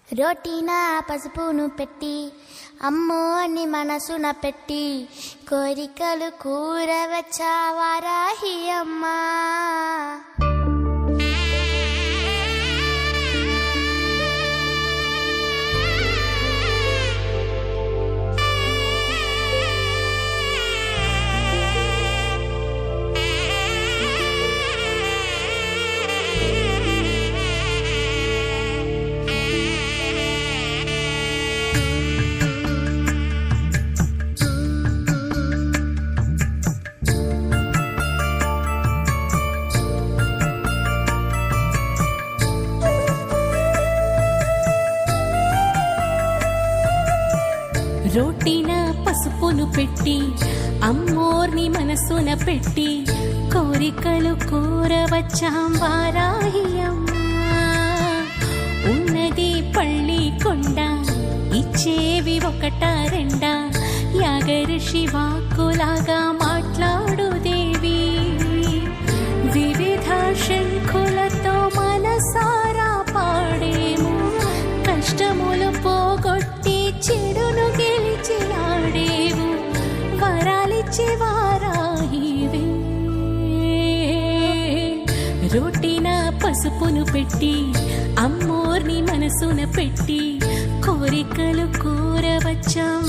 రోటీన పసుపును పెట్టి అమ్మోని మనసున పెట్టి కోరికలు కూరవచ్చా వారాహి అమ్మా. రోటిన పసుపును పెట్టి అమ్మోర్ని మనసున పెట్టి కోరికలు కోరవచ్చాం వారాహి అమ్మా. ఉన్నది పళ్ళి కొండ ఇచ్చేవి ఒకటా రెండా యాగరిషి వాక్కులాగా మాట్లాడు దేవి. వివిధ శంఖులతో మనసారా పాడేము కష్టములు పోగొట్టి చెడును గెలిచినాడేవు వరాలిచ్చి వారాహివే. రోటిన పసుపును పెట్టి అమ్మోర్ని మనసున పెట్టి కోరికలు కోరవచ్చాం